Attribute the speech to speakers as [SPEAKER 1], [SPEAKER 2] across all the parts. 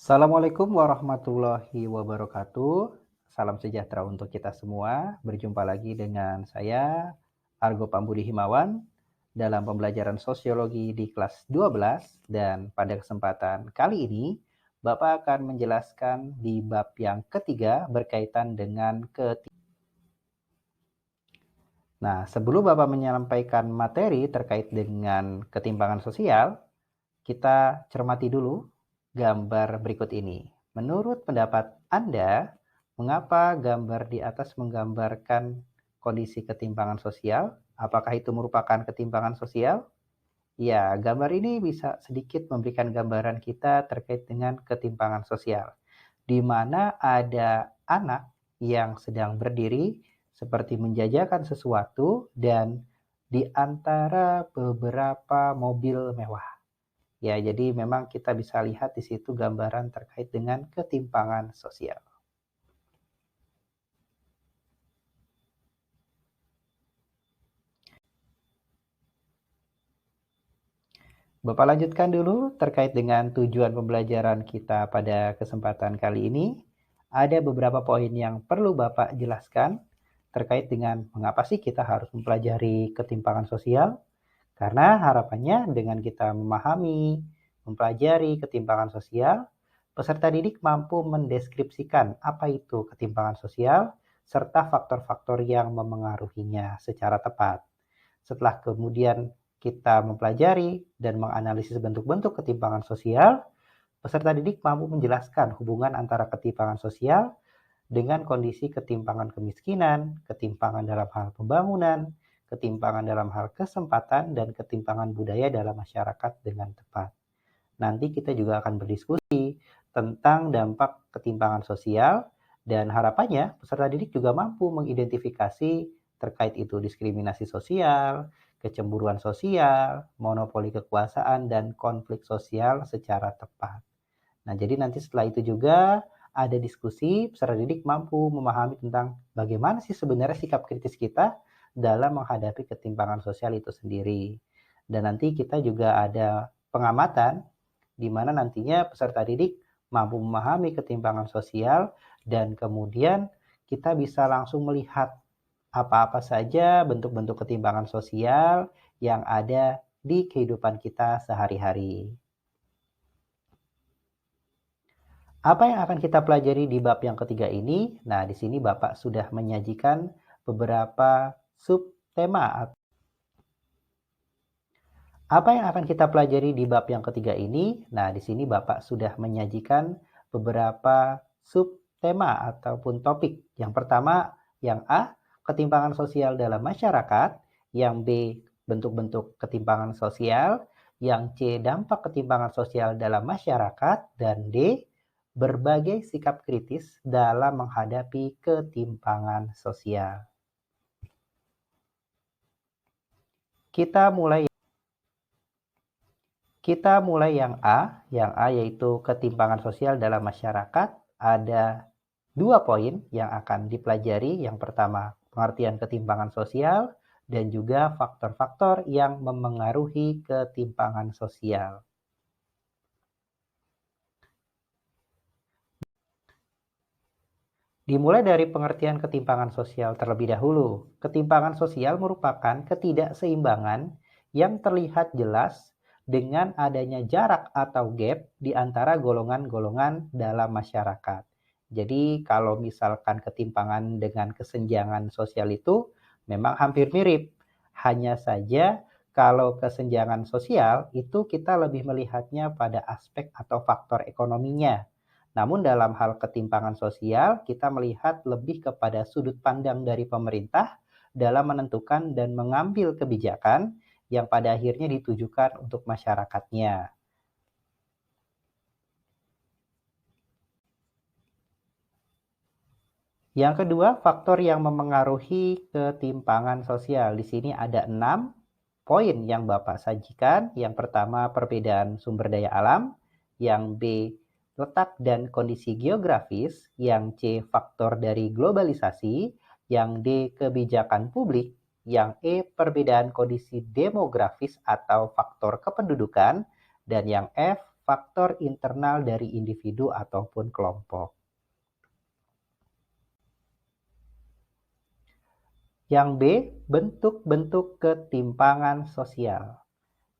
[SPEAKER 1] Assalamualaikum warahmatullahi wabarakatuh. Salam sejahtera untuk kita semua. Berjumpa lagi dengan saya, Argo Pambudi Himawan, dalam pembelajaran sosiologi di kelas 12. Dan pada kesempatan kali ini, Bapak akan menjelaskan di bab yang ketiga berkaitan dengan Nah, sebelum Bapak menyampaikan materi terkait dengan ketimpangan sosial, kita cermati dulu gambar berikut ini. Menurut pendapat Anda, mengapa gambar di atas menggambarkan kondisi ketimpangan sosial? Apakah itu merupakan ketimpangan sosial? Ya, gambar ini bisa sedikit memberikan gambaran kita terkait dengan ketimpangan sosial, di mana ada anak yang sedang berdiri seperti menjajakan sesuatu dan di antara beberapa mobil mewah. Ya, jadi memang kita bisa lihat di situ gambaran terkait dengan ketimpangan sosial. Bapak lanjutkan dulu terkait dengan tujuan pembelajaran kita pada kesempatan kali ini. Ada beberapa poin yang perlu Bapak jelaskan terkait dengan mengapa sih kita harus mempelajari ketimpangan sosial. Karena harapannya dengan kita memahami, mempelajari ketimpangan sosial, peserta didik mampu mendeskripsikan apa itu ketimpangan sosial serta faktor-faktor yang memengaruhinya secara tepat. Setelah kemudian kita mempelajari dan menganalisis bentuk-bentuk ketimpangan sosial, peserta didik mampu menjelaskan hubungan antara ketimpangan sosial dengan kondisi ketimpangan kemiskinan, ketimpangan dalam hal pembangunan, ketimpangan dalam hal kesempatan, dan ketimpangan budaya dalam masyarakat dengan tepat. Nanti kita juga akan berdiskusi tentang dampak ketimpangan sosial dan harapannya peserta didik juga mampu mengidentifikasi terkait itu diskriminasi sosial, kecemburuan sosial, monopoli kekuasaan, dan konflik sosial secara tepat. Nah, jadi nanti setelah itu juga ada diskusi, peserta didik mampu memahami tentang bagaimana sih sebenarnya sikap kritis kita dalam menghadapi ketimpangan sosial itu sendiri. Dan nanti kita juga ada pengamatan di mana nantinya peserta didik mampu memahami ketimpangan sosial dan kemudian kita bisa langsung melihat apa-apa saja bentuk-bentuk ketimpangan sosial yang ada di kehidupan kita sehari-hari. Apa yang akan kita pelajari di bab yang ketiga ini? Nah, di sini Bapak sudah menyajikan beberapa subtema. Apa yang akan kita pelajari di bab yang ketiga ini? Nah, di sini Bapak sudah menyajikan beberapa subtema ataupun topik. Yang pertama, yang A, ketimpangan sosial dalam masyarakat. Yang B, bentuk-bentuk ketimpangan sosial. Yang C, dampak ketimpangan sosial dalam masyarakat. Dan D, berbagai sikap kritis dalam menghadapi ketimpangan sosial. Kita mulai yang A. Yang A yaitu ketimpangan sosial dalam masyarakat. Ada 2 poin yang akan dipelajari. Yang pertama, pengertian ketimpangan sosial dan juga faktor-faktor yang memengaruhi ketimpangan sosial. Dimulai dari pengertian ketimpangan sosial terlebih dahulu. Ketimpangan sosial merupakan ketidakseimbangan yang terlihat jelas dengan adanya jarak atau gap di antara golongan-golongan dalam masyarakat. Jadi kalau misalkan ketimpangan dengan kesenjangan sosial itu memang hampir mirip. Hanya saja kalau kesenjangan sosial itu kita lebih melihatnya pada aspek atau faktor ekonominya. Namun dalam hal ketimpangan sosial, kita melihat lebih kepada sudut pandang dari pemerintah dalam menentukan dan mengambil kebijakan yang pada akhirnya ditujukan untuk masyarakatnya. Yang kedua, faktor yang memengaruhi ketimpangan sosial. Di sini ada 6 poin yang Bapak sajikan. Yang pertama, perbedaan sumber daya alam. Yang B, letak dan kondisi geografis. Yang C, faktor dari globalisasi. Yang D, kebijakan publik. Yang E, perbedaan kondisi demografis atau faktor kependudukan. Dan yang F, faktor internal dari individu ataupun kelompok. Yang B, bentuk-bentuk ketimpangan sosial.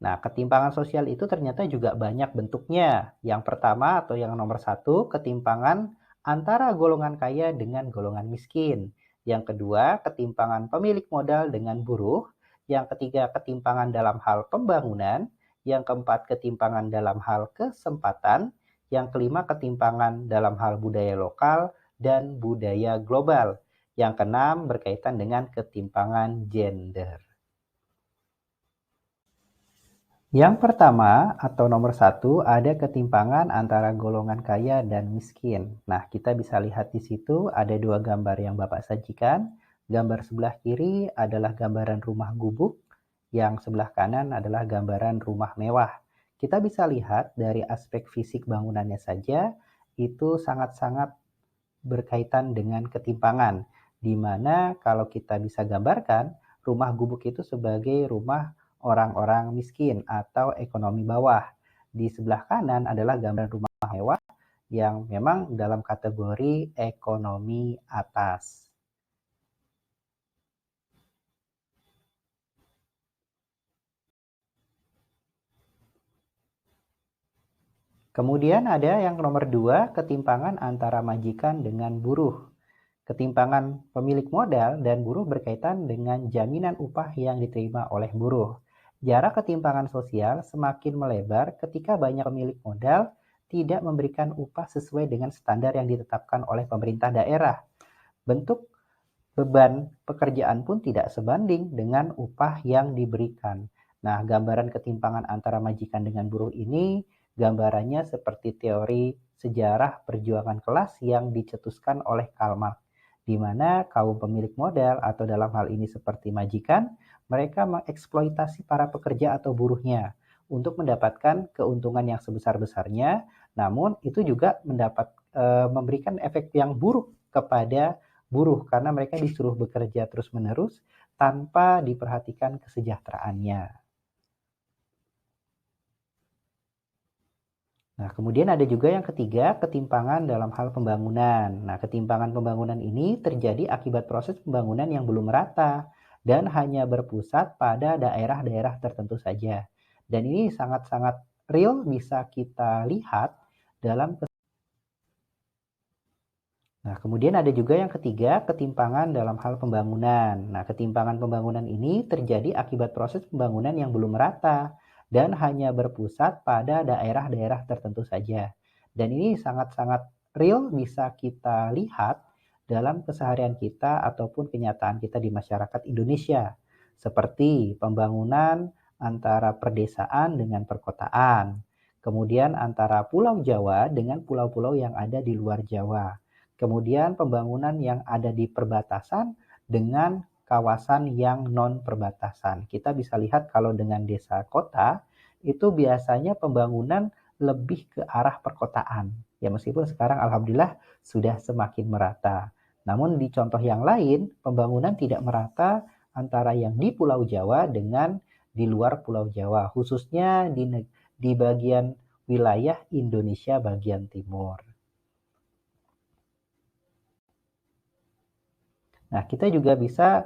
[SPEAKER 1] Nah, ketimpangan sosial itu ternyata juga banyak bentuknya. Yang pertama atau yang nomor satu, ketimpangan antara golongan kaya dengan golongan miskin. Yang kedua, ketimpangan pemilik modal dengan buruh. Yang ketiga, ketimpangan dalam hal pembangunan. Yang keempat, ketimpangan dalam hal kesempatan. Yang kelima, ketimpangan dalam hal budaya lokal dan budaya global. Yang keenam, berkaitan dengan ketimpangan gender. Yang pertama atau nomor satu ada ketimpangan antara golongan kaya dan miskin. Nah, kita bisa lihat di situ ada dua gambar yang Bapak sajikan. Gambar sebelah kiri adalah gambaran rumah gubuk, yang sebelah kanan adalah gambaran rumah mewah. Kita bisa lihat dari aspek fisik bangunannya saja, itu sangat-sangat berkaitan dengan ketimpangan, di mana kalau kita bisa gambarkan, rumah gubuk itu sebagai rumah orang-orang miskin atau ekonomi bawah. Di sebelah kanan adalah gambaran rumah mewah yang memang dalam kategori ekonomi atas. Kemudian ada yang nomor 2, ketimpangan antara majikan dengan buruh. Ketimpangan pemilik modal dan buruh berkaitan dengan jaminan upah yang diterima oleh buruh. Jarak ketimpangan sosial semakin melebar ketika banyak pemilik modal tidak memberikan upah sesuai dengan standar yang ditetapkan oleh pemerintah daerah. Bentuk beban pekerjaan pun tidak sebanding dengan upah yang diberikan. Nah, gambaran ketimpangan antara majikan dengan buruh ini gambarannya seperti teori sejarah perjuangan kelas yang dicetuskan oleh Karl Marx, di mana kaum pemilik modal atau dalam hal ini seperti majikan, mereka mengeksploitasi para pekerja atau buruhnya untuk mendapatkan keuntungan yang sebesar-besarnya, namun itu juga memberikan efek yang buruk kepada buruh karena mereka disuruh bekerja terus-menerus tanpa diperhatikan kesejahteraannya. Nah, kemudian ada juga yang ketiga, ketimpangan dalam hal pembangunan. Nah, ketimpangan pembangunan ini terjadi akibat proses pembangunan yang belum merata dan hanya berpusat pada daerah-daerah tertentu saja. Dan ini sangat-sangat real bisa kita lihat dalam. Nah, kemudian ada juga yang ketiga, ketimpangan dalam hal pembangunan. Nah, ketimpangan pembangunan ini terjadi akibat proses pembangunan yang belum merata dan hanya berpusat pada daerah-daerah tertentu saja. Dan ini sangat-sangat real bisa kita lihat dalam keseharian kita ataupun kenyataan kita di masyarakat Indonesia. Seperti pembangunan antara perdesaan dengan perkotaan. Kemudian antara Pulau Jawa dengan pulau-pulau yang ada di luar Jawa. Kemudian pembangunan yang ada di perbatasan dengan kawasan yang non-perbatasan. Kita bisa lihat kalau dengan desa kota, itu biasanya pembangunan lebih ke arah perkotaan. Ya meskipun sekarang alhamdulillah sudah semakin merata. Namun di contoh yang lain, pembangunan tidak merata antara yang di Pulau Jawa dengan di luar Pulau Jawa, khususnya di bagian wilayah Indonesia bagian timur. Nah, kita juga bisa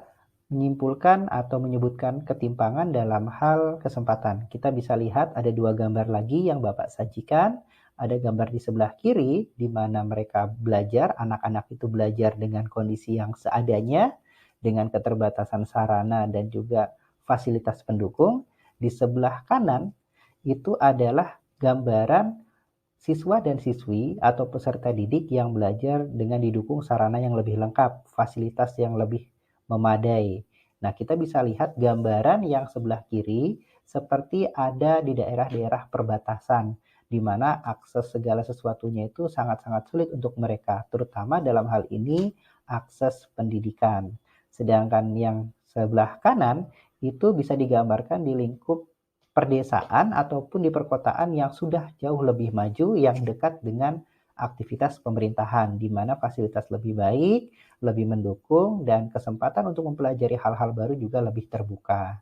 [SPEAKER 1] menyimpulkan atau menyebutkan ketimpangan dalam hal kesempatan. Kita bisa lihat ada dua gambar lagi yang Bapak sajikan. Ada gambar di sebelah kiri, di mana mereka belajar, anak-anak itu belajar dengan kondisi yang seadanya, dengan keterbatasan sarana dan juga fasilitas pendukung. Di sebelah kanan, itu adalah gambaran siswa dan siswi atau peserta didik yang belajar dengan didukung sarana yang lebih lengkap, fasilitas yang lebih memadai. Nah, kita bisa lihat gambaran yang sebelah kiri seperti ada di daerah-daerah perbatasan, di mana akses segala sesuatunya itu sangat-sangat sulit untuk mereka, terutama dalam hal ini akses pendidikan. Sedangkan yang sebelah kanan itu bisa digambarkan di lingkup perdesaan ataupun di perkotaan yang sudah jauh lebih maju yang dekat dengan aktivitas pemerintahan di mana fasilitas lebih baik, lebih mendukung dan kesempatan untuk mempelajari hal-hal baru juga lebih terbuka.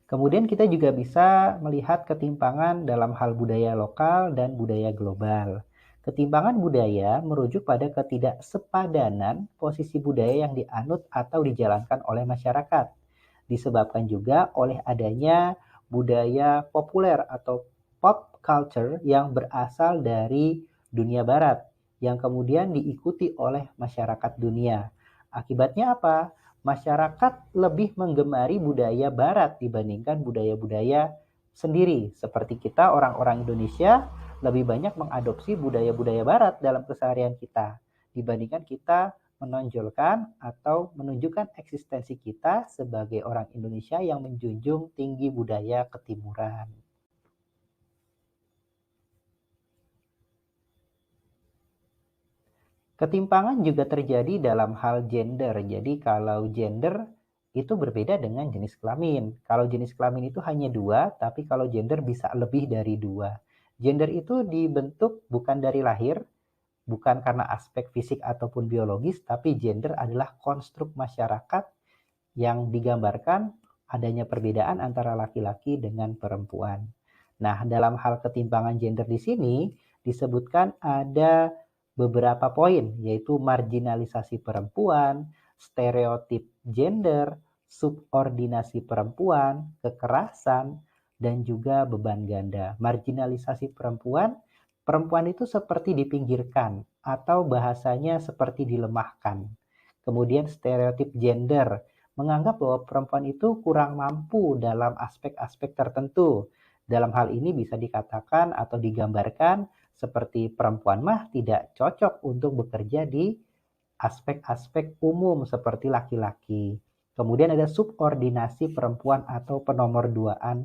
[SPEAKER 1] Kemudian kita juga bisa melihat ketimpangan dalam hal budaya lokal dan budaya global. Ketimpangan budaya merujuk pada ketidaksepadanan posisi budaya yang dianut atau dijalankan oleh masyarakat. Disebabkan juga oleh adanya budaya populer atau pop culture yang berasal dari dunia barat, yang kemudian diikuti oleh masyarakat dunia. Akibatnya apa? Masyarakat lebih menggemari budaya barat dibandingkan budaya-budaya sendiri. Seperti kita orang-orang Indonesia lebih banyak mengadopsi budaya-budaya barat dalam keseharian kita dibandingkan kita menonjolkan atau menunjukkan eksistensi kita sebagai orang Indonesia yang menjunjung tinggi budaya ketimuran. Ketimpangan juga terjadi dalam hal gender. Jadi kalau gender itu berbeda dengan jenis kelamin. Kalau jenis kelamin itu hanya 2, tapi kalau gender bisa lebih dari 2. Gender itu dibentuk bukan dari lahir, bukan karena aspek fisik ataupun biologis, tapi gender adalah konstruk masyarakat yang digambarkan adanya perbedaan antara laki-laki dengan perempuan. Nah, dalam hal ketimpangan gender di sini disebutkan ada beberapa poin, yaitu marginalisasi perempuan, stereotip gender, subordinasi perempuan, kekerasan, dan juga beban ganda. Marginalisasi perempuan, perempuan itu seperti dipinggirkan atau bahasanya seperti dilemahkan. Kemudian stereotip gender, menganggap bahwa perempuan itu kurang mampu dalam aspek-aspek tertentu. Dalam hal ini bisa dikatakan atau digambarkan seperti perempuan mah tidak cocok untuk bekerja di aspek-aspek umum seperti laki-laki. Kemudian ada subordinasi perempuan atau penomorduaan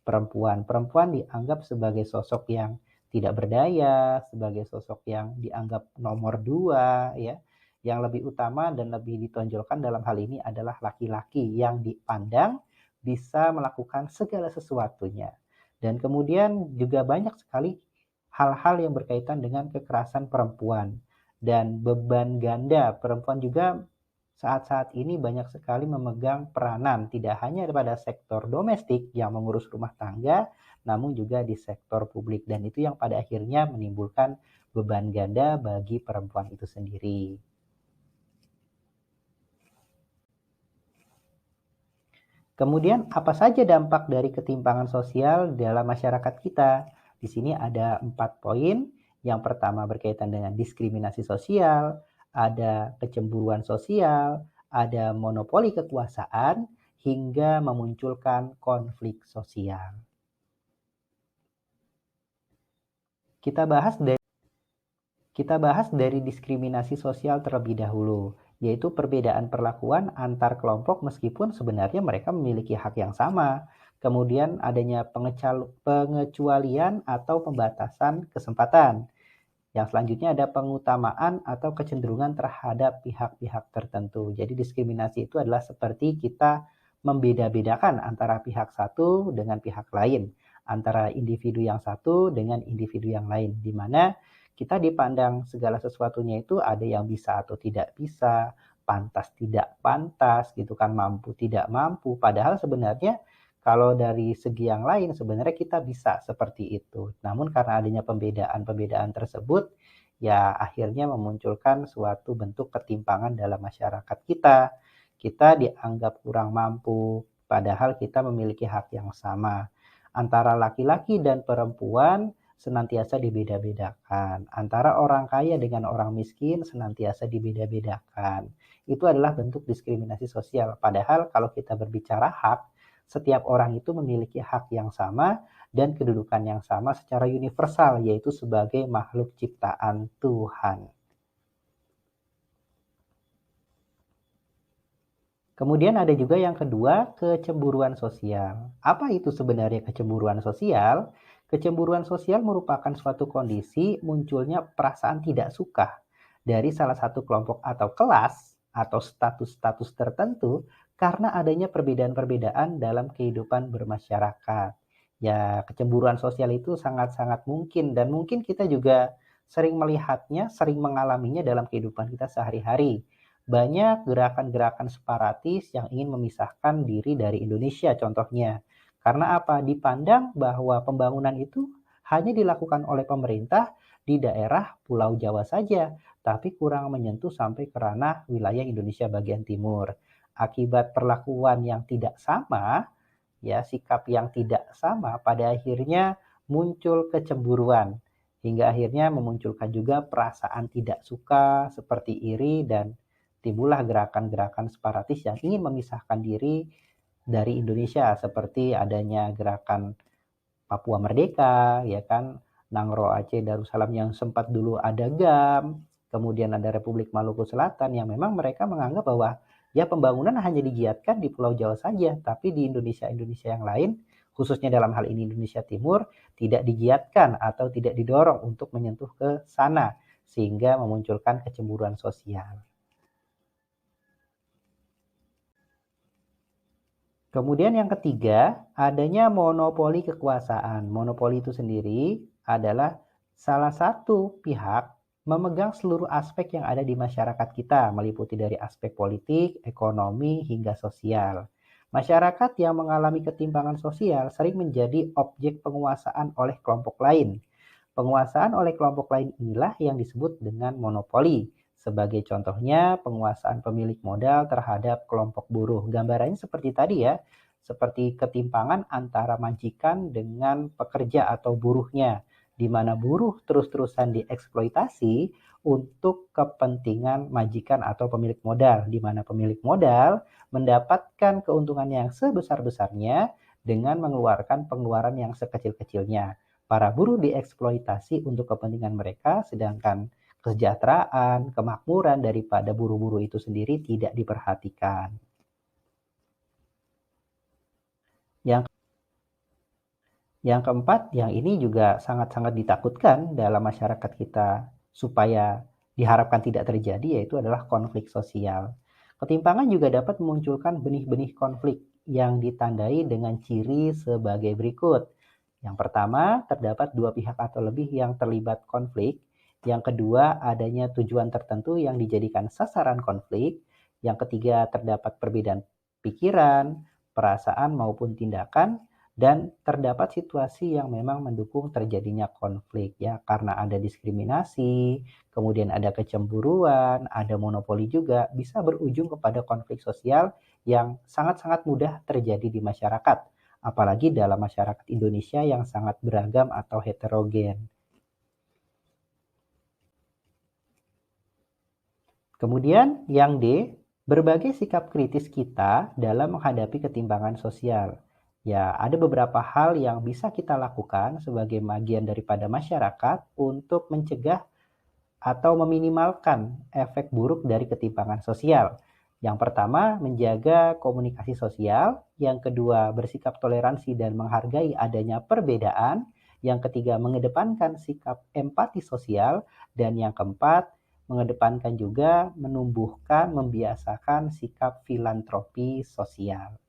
[SPEAKER 1] perempuan. Perempuan dianggap sebagai sosok yang tidak berdaya, sebagai sosok yang dianggap nomor 2, ya. Yang lebih utama dan lebih ditonjolkan dalam hal ini adalah laki-laki yang dipandang bisa melakukan segala sesuatunya. Dan kemudian juga banyak sekali hal-hal yang berkaitan dengan kekerasan perempuan dan beban ganda. Perempuan juga saat-saat ini banyak sekali memegang peranan, tidak hanya pada sektor domestik yang mengurus rumah tangga, namun juga di sektor publik. Dan itu yang pada akhirnya menimbulkan beban ganda bagi perempuan itu sendiri. Kemudian apa saja dampak dari ketimpangan sosial dalam masyarakat kita? Di sini ada 4 poin. Yang pertama berkaitan dengan diskriminasi sosial, ada kecemburuan sosial, ada monopoli kekuasaan, hingga memunculkan konflik sosial. Kita bahas dari diskriminasi sosial terlebih dahulu, yaitu perbedaan perlakuan antar kelompok meskipun sebenarnya mereka memiliki hak yang sama. Kemudian adanya pengecualian atau pembatasan kesempatan. Yang selanjutnya ada pengutamaan atau kecenderungan terhadap pihak-pihak tertentu. Jadi diskriminasi itu adalah seperti kita membeda-bedakan antara pihak satu dengan pihak lain, antara individu yang satu dengan individu yang lain, di mana kita dipandang segala sesuatunya itu ada yang bisa atau tidak bisa, pantas tidak pantas, gitu kan, mampu tidak mampu. Padahal sebenarnya kalau dari segi yang lain sebenarnya kita bisa seperti itu. Namun karena adanya pembedaan-pembedaan tersebut, ya akhirnya memunculkan suatu bentuk ketimpangan dalam masyarakat kita. Kita dianggap kurang mampu, padahal kita memiliki hak yang sama. Antara laki-laki dan perempuan senantiasa dibeda-bedakan. Antara orang kaya dengan orang miskin senantiasa dibeda-bedakan. Itu adalah bentuk diskriminasi sosial. Padahal kalau kita berbicara hak, setiap orang itu memiliki hak yang sama dan kedudukan yang sama secara universal, yaitu sebagai makhluk ciptaan Tuhan. Kemudian ada juga yang kedua, kecemburuan sosial. Apa itu sebenarnya kecemburuan sosial? Kecemburuan sosial merupakan suatu kondisi munculnya perasaan tidak suka dari salah satu kelompok atau kelas atau status-status tertentu karena adanya perbedaan-perbedaan dalam kehidupan bermasyarakat. Ya, kecemburuan sosial itu sangat-sangat mungkin dan mungkin kita juga sering melihatnya, sering mengalaminya dalam kehidupan kita sehari-hari. Banyak gerakan-gerakan separatis yang ingin memisahkan diri dari Indonesia contohnya. Karena apa? Dipandang bahwa pembangunan itu hanya dilakukan oleh pemerintah di daerah Pulau Jawa saja, tapi kurang menyentuh sampai ke ranah wilayah Indonesia bagian timur. Akibat perlakuan yang tidak sama, ya sikap yang tidak sama, pada akhirnya muncul kecemburuan, hingga akhirnya memunculkan juga perasaan tidak suka seperti iri dan timbullah gerakan-gerakan separatis yang ingin memisahkan diri dari Indonesia seperti adanya gerakan Papua Merdeka, ya kan, Nangro Aceh Darussalam yang sempat dulu ada GAM, kemudian ada Republik Maluku Selatan yang memang mereka menganggap bahwa ya pembangunan hanya digiatkan di Pulau Jawa saja, tapi di Indonesia yang lain, khususnya dalam hal ini Indonesia Timur, tidak digiatkan atau tidak didorong untuk menyentuh ke sana, sehingga memunculkan kecemburuan sosial. Kemudian yang ketiga, adanya monopoli kekuasaan. Monopoli itu sendiri adalah salah satu pihak memegang seluruh aspek yang ada di masyarakat kita, meliputi dari aspek politik, ekonomi, hingga sosial. Masyarakat yang mengalami ketimpangan sosial sering menjadi objek penguasaan oleh kelompok lain. Penguasaan oleh kelompok lain inilah yang disebut dengan monopoli. Sebagai contohnya, penguasaan pemilik modal terhadap kelompok buruh. Gambarannya seperti tadi ya, seperti ketimpangan antara majikan dengan pekerja atau buruhnya, di mana buruh terus-terusan dieksploitasi untuk kepentingan majikan atau pemilik modal, di mana pemilik modal mendapatkan keuntungan yang sebesar-besarnya dengan mengeluarkan pengeluaran yang sekecil-kecilnya. Para buruh dieksploitasi untuk kepentingan mereka, sedangkan kesejahteraan, kemakmuran daripada buruh-buruh itu sendiri tidak diperhatikan. Yang keempat, yang ini juga sangat-sangat ditakutkan dalam masyarakat kita supaya diharapkan tidak terjadi, yaitu adalah konflik sosial. Ketimpangan juga dapat memunculkan benih-benih konflik yang ditandai dengan ciri sebagai berikut. Yang pertama, terdapat dua pihak atau lebih yang terlibat konflik. Yang kedua, adanya tujuan tertentu yang dijadikan sasaran konflik. Yang ketiga, terdapat perbedaan pikiran, perasaan maupun tindakan, dan terdapat situasi yang memang mendukung terjadinya konflik ya, karena ada diskriminasi, kemudian ada kecemburuan, ada monopoli juga, bisa berujung kepada konflik sosial yang sangat-sangat mudah terjadi di masyarakat, apalagi dalam masyarakat Indonesia yang sangat beragam atau heterogen. Kemudian yang D, berbagai sikap kritis kita dalam menghadapi ketimpangan sosial. Ya, ada beberapa hal yang bisa kita lakukan sebagai bagian daripada masyarakat untuk mencegah atau meminimalkan efek buruk dari ketimpangan sosial. Yang pertama, menjaga komunikasi sosial. Yang kedua, bersikap toleransi dan menghargai adanya perbedaan. Yang ketiga, mengedepankan sikap empati sosial. Dan yang keempat, mengedepankan juga menumbuhkan, membiasakan sikap filantropi sosial.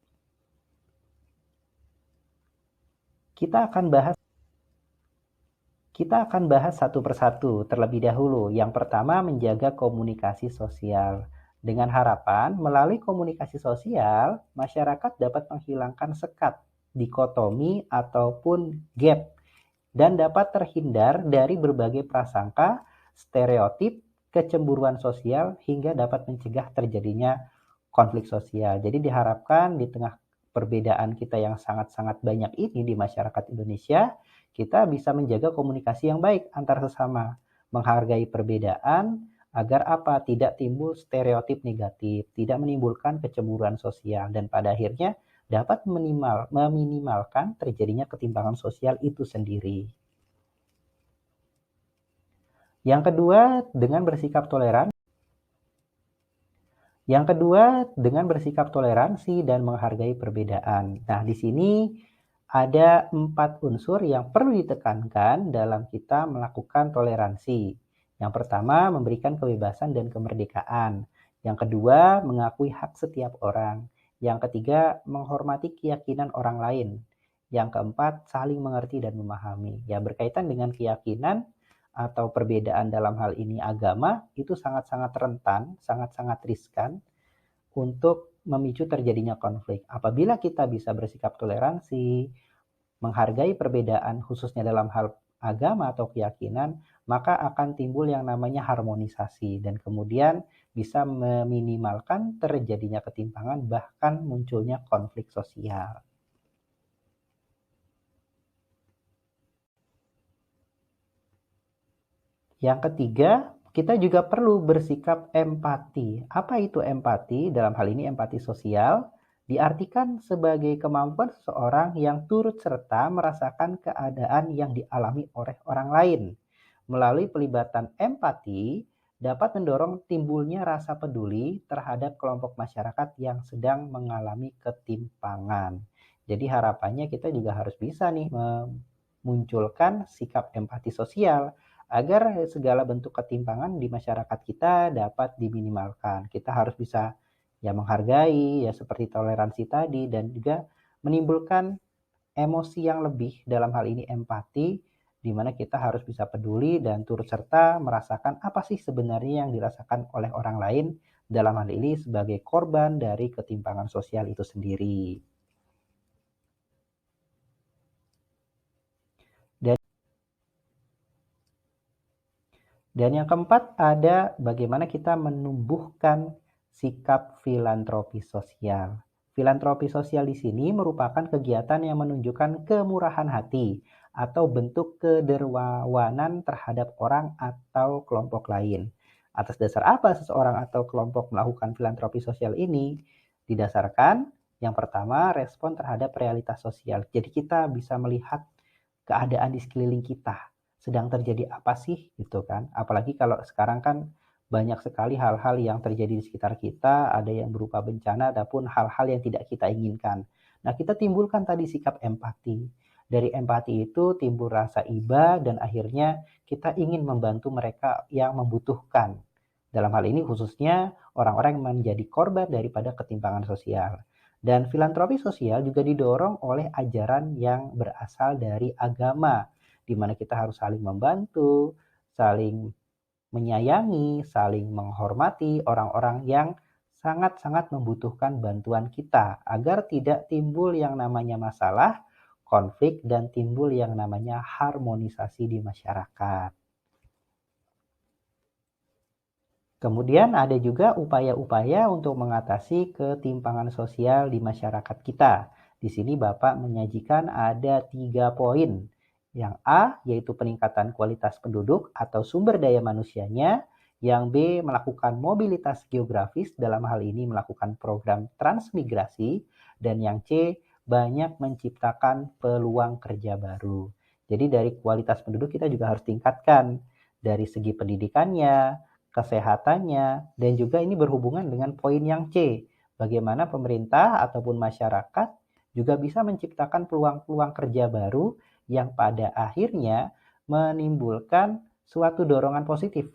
[SPEAKER 1] Kita akan bahas satu persatu terlebih dahulu. Yang pertama, menjaga komunikasi sosial. Dengan harapan, melalui komunikasi sosial, masyarakat dapat menghilangkan sekat, dikotomi, ataupun gap, dan dapat terhindar dari berbagai prasangka, stereotip, kecemburuan sosial, hingga dapat mencegah terjadinya konflik sosial. Jadi diharapkan di tengah perbedaan kita yang sangat-sangat banyak ini di masyarakat Indonesia, kita bisa menjaga komunikasi yang baik antar sesama, menghargai perbedaan, agar apa? Tidak timbul stereotip negatif, tidak menimbulkan kecemburuan sosial, dan pada akhirnya dapat meminimalkan terjadinya ketimpangan sosial itu sendiri. Yang kedua, dengan bersikap toleran. Yang kedua, dengan bersikap toleransi dan menghargai perbedaan. Nah, di sini ada 4 unsur yang perlu ditekankan dalam kita melakukan toleransi. Yang pertama, memberikan kebebasan dan kemerdekaan. Yang kedua, mengakui hak setiap orang. Yang ketiga, menghormati keyakinan orang lain. Yang keempat, saling mengerti dan memahami. Ya, berkaitan dengan keyakinan atau perbedaan dalam hal ini agama, itu sangat-sangat rentan, sangat-sangat riskan untuk memicu terjadinya konflik. Apabila kita bisa bersikap toleransi, menghargai perbedaan khususnya dalam hal agama atau keyakinan, maka akan timbul yang namanya harmonisasi dan kemudian bisa meminimalkan terjadinya ketimpangan bahkan munculnya konflik sosial. Yang ketiga, kita juga perlu bersikap empati. Apa itu empati? Dalam hal ini empati sosial diartikan sebagai kemampuan seseorang yang turut serta merasakan keadaan yang dialami oleh orang lain. Melalui pelibatan empati dapat mendorong timbulnya rasa peduli terhadap kelompok masyarakat yang sedang mengalami ketimpangan. Jadi harapannya kita juga harus bisa nih memunculkan sikap empati sosial agar segala bentuk ketimpangan di masyarakat kita dapat diminimalkan. Kita harus bisa menghargai seperti toleransi tadi dan juga menimbulkan emosi yang lebih dalam hal ini empati di mana kita harus bisa peduli dan turut serta merasakan apa sih sebenarnya yang dirasakan oleh orang lain dalam hal ini sebagai korban dari ketimpangan sosial itu sendiri. Dan yang keempat ada bagaimana kita menumbuhkan sikap filantropi sosial. Filantropi sosial di sini merupakan kegiatan yang menunjukkan kemurahan hati atau bentuk kedermawanan terhadap orang atau kelompok lain. Atas dasar apa seseorang atau kelompok melakukan filantropi sosial ini? Didasarkan yang pertama respon terhadap realitas sosial. Jadi kita bisa melihat keadaan di sekeliling kita sedang terjadi apa sih gitu kan. Apalagi kalau sekarang kan banyak sekali hal-hal yang terjadi di sekitar kita, ada yang berupa bencana ataupun hal-hal yang tidak kita inginkan. Nah, kita timbulkan tadi sikap empati. Dari empati itu timbul rasa iba dan akhirnya kita ingin membantu mereka yang membutuhkan. Dalam hal ini khususnya orang-orang yang menjadi korban daripada ketimpangan sosial. Dan filantropi sosial juga didorong oleh ajaran yang berasal dari agama, di mana kita harus saling membantu, saling menyayangi, saling menghormati orang-orang yang sangat-sangat membutuhkan bantuan kita agar tidak timbul yang namanya masalah, konflik, dan timbul yang namanya harmonisasi di masyarakat. Kemudian ada juga upaya-upaya untuk mengatasi ketimpangan sosial di masyarakat kita. Di sini Bapak menyajikan ada 3 poin. Yang A yaitu peningkatan kualitas penduduk atau sumber daya manusianya. Yang B melakukan mobilitas geografis, dalam hal ini melakukan program transmigrasi. Dan yang C banyak menciptakan peluang kerja baru. Jadi dari kualitas penduduk kita juga harus tingkatkan dari segi pendidikannya, kesehatannya, dan juga ini berhubungan dengan poin yang C. Bagaimana pemerintah ataupun masyarakat juga bisa menciptakan peluang-peluang kerja baru yang pada akhirnya menimbulkan suatu dorongan positif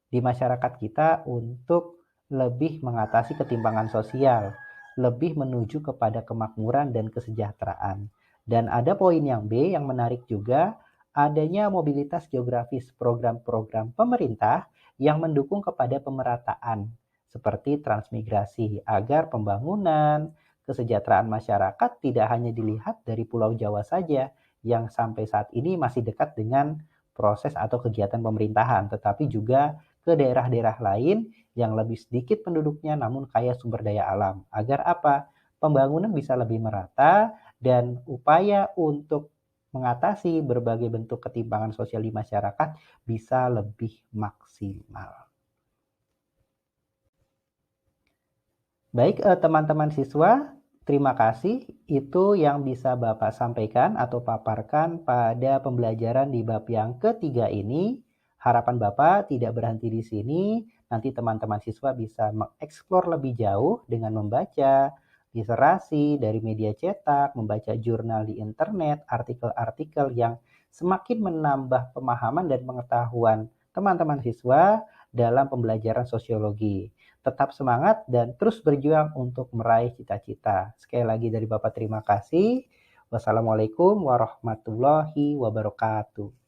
[SPEAKER 1] di masyarakat kita untuk lebih mengatasi ketimpangan sosial, lebih menuju kepada kemakmuran dan kesejahteraan. Dan ada poin yang B yang menarik juga, adanya mobilitas geografis program-program pemerintah yang mendukung kepada pemerataan seperti transmigrasi agar pembangunan, kesejahteraan masyarakat tidak hanya dilihat dari Pulau Jawa saja yang sampai saat ini masih dekat dengan proses atau kegiatan pemerintahan, tetapi juga ke daerah-daerah lain yang lebih sedikit penduduknya namun kaya sumber daya alam. Agar apa? Pembangunan bisa lebih merata dan upaya untuk mengatasi berbagai bentuk ketimpangan sosial di masyarakat bisa lebih maksimal. Baik teman-teman siswa, terima kasih. Itu yang bisa Bapak sampaikan atau paparkan pada pembelajaran di bab yang ketiga ini. Harapan Bapak tidak berhenti di sini. Nanti teman-teman siswa bisa mengeksplor lebih jauh dengan membaca literasi dari media cetak, membaca jurnal di internet, artikel-artikel yang semakin menambah pemahaman dan pengetahuan teman-teman siswa dalam pembelajaran sosiologi. Tetap semangat dan terus berjuang untuk meraih cita-cita. Sekali lagi dari Bapak terima kasih. Wassalamualaikum warahmatullahi wabarakatuh.